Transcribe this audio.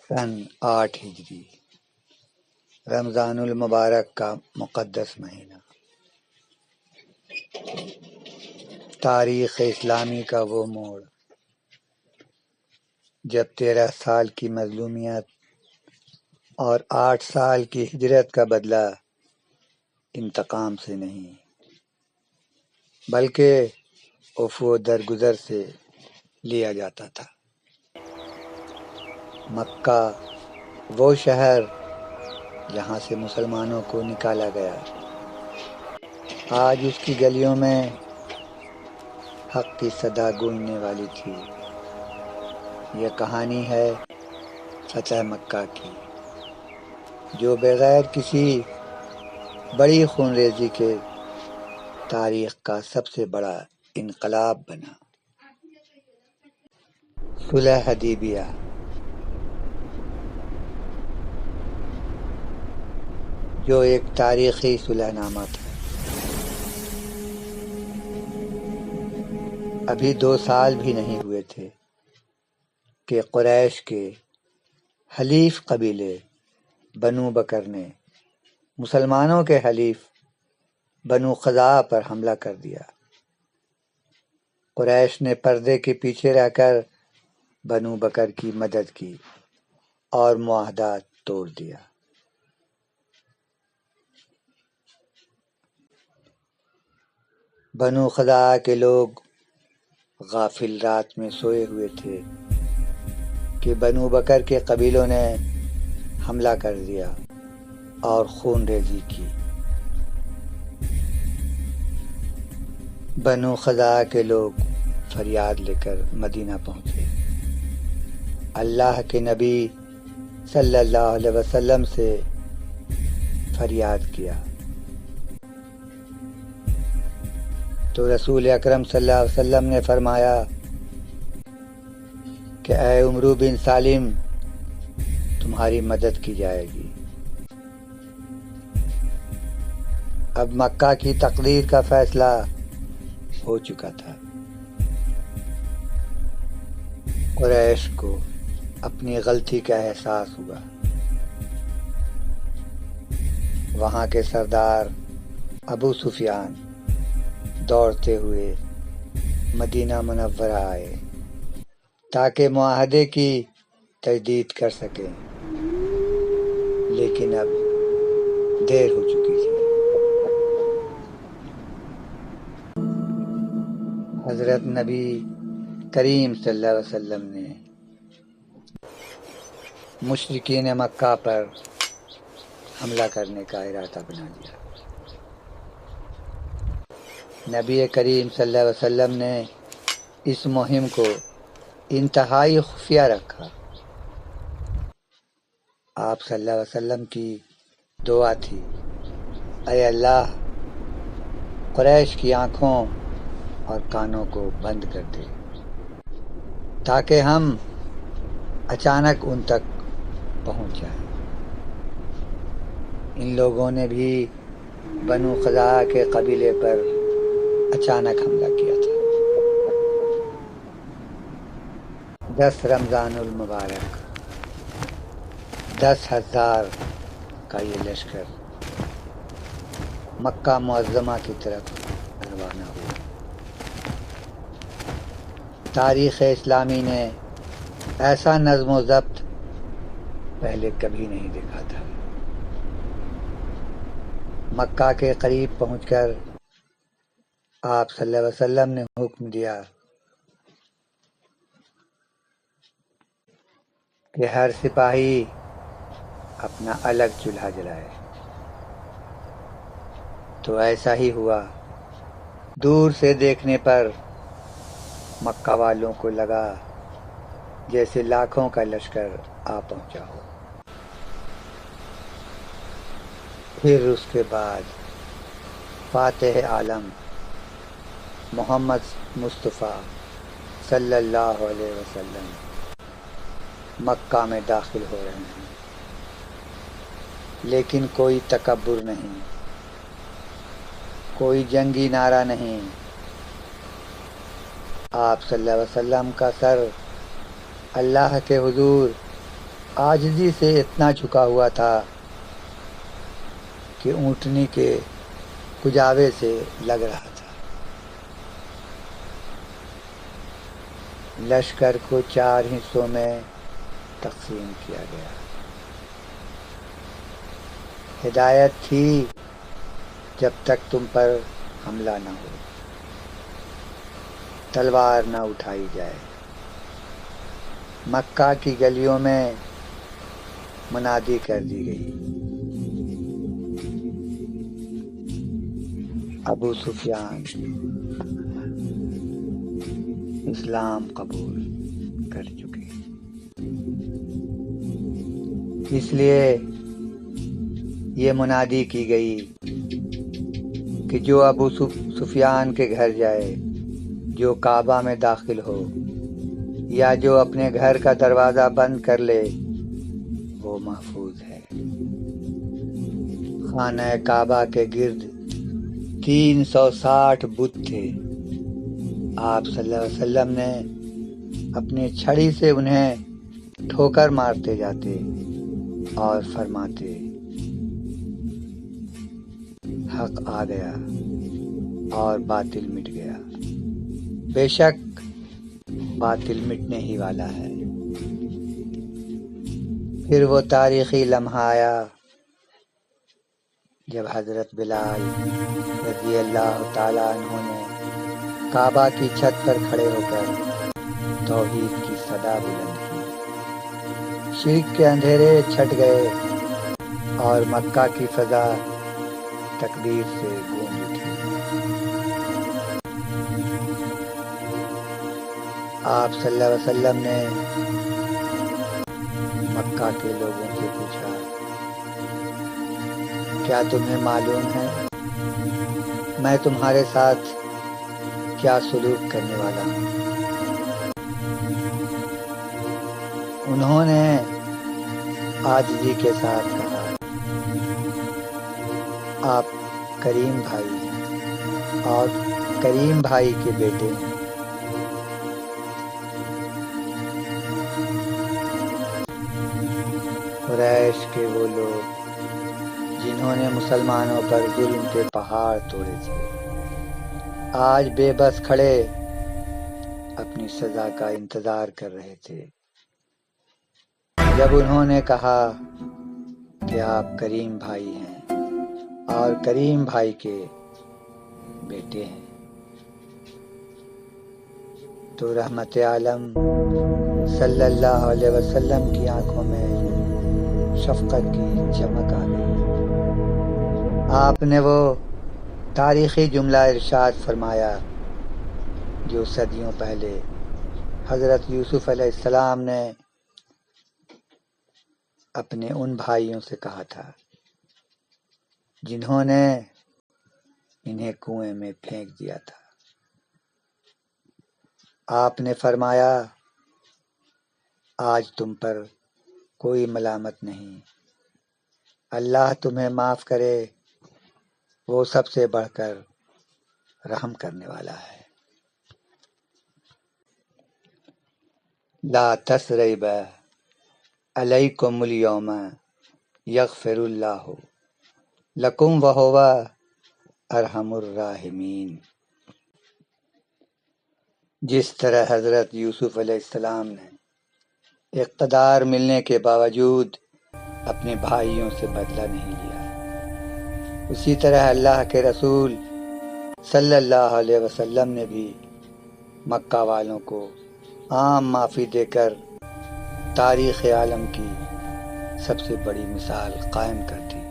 سن 8 ہجری رمضان المبارک کا مقدس مہینہ، تاریخ اسلامی کا وہ موڑ جب 13 سال کی مظلومیت اور 8 سال کی ہجرت کا بدلہ انتقام سے نہیں بلکہ عفو و درگزر سے لیا جاتا تھا۔ مکہ وہ شہر جہاں سے مسلمانوں کو نکالا گیا، آج اس کی گلیوں میں حق کی صدا گونجنے والی تھی۔ یہ کہانی ہے فتح مکہ کی، جو بغیر کسی بڑی خونریزی کے تاریخ کا سب سے بڑا انقلاب بنا۔ صلح حدیبیہ جو ایک تاریخی صلح نامہ تھا، ابھی 2 سال بھی نہیں ہوئے تھے کہ قریش کے حلیف قبیلے بنو بکر نے مسلمانوں کے حلیف بنو خزاعہ پر حملہ کر دیا۔ قریش نے پردے کے پیچھے رہ کر بنو بکر کی مدد کی اور معاہدات توڑ دیا۔ بنو خزاعہ کے لوگ غافل رات میں سوئے ہوئے تھے کہ بنو بکر کے قبیلوں نے حملہ کر دیا اور خون ریزی کی۔ بنو خزاعہ کے لوگ فریاد لے کر مدینہ پہنچے، اللہ کے نبی صلی اللہ علیہ وسلم سے فریاد کیا تو رسول اکرم صلی اللہ علیہ وسلم نے فرمایا کہ اے عمرو بن سالم، تمہاری مدد کی جائے گی۔ اب مکہ کی تقدیر کا فیصلہ ہو چکا تھا۔ قریش کو اپنی غلطی کا احساس ہوا۔ وہاں کے سردار ابو سفیان دوڑتے ہوئے مدینہ منورہ آئے تاکہ معاہدے کی تجدید کر سکیں، لیکن اب دیر ہو چکی تھی۔ حضرت نبی کریم صلی اللہ علیہ وسلم نے مشرکین مکہ پر حملہ کرنے کا ارادہ بنا لیا۔ نبی کریم صلی اللہ علیہ وسلم نے اس مہم کو انتہائی خفیہ رکھا۔ آپ صلی اللہ علیہ وسلم کی دعا تھی، اے اللہ، قریش کی آنکھوں اور کانوں کو بند کر دے تاکہ ہم اچانک ان تک پہنچ جائیں۔ ان لوگوں نے بھی بنو خزاعہ کے قبیلے پر اچانک حملہ کیا تھا۔ 10 رمضان المبارک 10,000 کا یہ لشکر مکہ معظمہ کی طرف روانہ ہوا۔ تاریخ اسلامی نے ایسا نظم و ضبط پہلے کبھی نہیں دیکھا تھا۔ مکہ کے قریب پہنچ کر آپ صلی اللہ علیہ وسلم نے حکم دیا کہ ہر سپاہی اپنا الگ چولہا جلائے۔ تو ایسا ہی ہوا۔ دور سے دیکھنے پر مکہ والوں کو لگا جیسے لاکھوں کا لشکر آ پہنچا ہو۔ پھر اس کے بعد فاتح عالم محمد مصطفیٰ صلی اللہ علیہ وسلم مکہ میں داخل ہو رہے ہیں، لیکن کوئی تکبر نہیں، کوئی جنگی نعرہ نہیں۔ آپ صلی اللہ علیہ وسلم کا سر اللہ کے حضور عاجزی سے اتنا جھکا ہوا تھا کہ اونٹنی کے کجاوے سے لگ رہا تھا۔ لشکر کو 4 حصوں میں تقسیم کیا گیا۔ ہدایت تھی جب تک تم پر حملہ نہ ہو، تلوار نہ اٹھائی جائے۔ مکہ کی گلیوں میں منادی کر دی گئی، ابو سفیان اسلام قبول کر چکے، اس لیے یہ منادی کی گئی کہ جو ابو سفیان کے گھر جائے، جو کعبہ میں داخل ہو یا جو اپنے گھر کا دروازہ بند کر لے وہ محفوظ ہے۔ خانہ کعبہ کے گرد 360 بت تھے۔ آپ صلی اللہ علیہ وسلم نے اپنی چھڑی سے انہیں ٹھوکر مارتے جاتے اور فرماتے، حق آ گیا اور باطل مٹ گیا۔ بے شک باطل مٹنے ہی والا ہے۔ پھر وہ تاریخی لمحہ آیا جب حضرت بلال رضی اللہ تعالیٰ عنہ نے کعبہ کی چھت پر کھڑے ہو کر توحید کی صدا بلند کی۔ شرک کے اندھیرے چھٹ گئے اور مکہ کی فضا تکبیر سے گونج اٹھی۔ آپ صلی اللہ علیہ وسلم نے مکہ کے لوگوں سے پوچھا، کیا تمہیں معلوم ہے میں تمہارے ساتھ کیا سلوک کرنے والا ہوں؟ انہوں نے عاجزی کے ساتھ کہا، آپ کریم بھائی ہیں اور کریم بھائی کے بیٹے ہیں۔ قریش کے وہ لوگ جنہوں نے مسلمانوں پر ظلم کے پہاڑ توڑے تھے، آج بے بس کھڑے اپنی سزا کا انتظار کر رہے تھے۔ جب انہوں نے کہا کہ آپ کریم بھائی ہیں اور کریم بھائی کے بیٹے ہیں، تو رحمت عالم صلی اللہ علیہ وسلم کی آنکھوں میں شفقت کی چمک آ گئی۔ آپ نے وہ تاریخی جملہ ارشاد فرمایا جو صدیوں پہلے حضرت یوسف علیہ السلام نے اپنے ان بھائیوں سے کہا تھا جنہوں نے انہیں کنویں میں پھینک دیا تھا۔ آپ نے فرمایا، آج تم پر کوئی ملامت نہیں، اللہ تمہیں معاف کرے، وہ سب سے بڑھ کر رحم کرنے والا ہے۔ لا تثریب علیکم اليوم یغفر اللہ لکم وہو ارحم الراحمین۔ جس طرح حضرت یوسف علیہ السلام نے اقتدار ملنے کے باوجود اپنے بھائیوں سے بدلہ نہیں لیا، اسی طرح اللہ کے رسول صلی اللہ علیہ وسلم نے بھی مکہ والوں کو عام معافی دے کر تاریخ عالم کی سب سے بڑی مثال قائم کر دی۔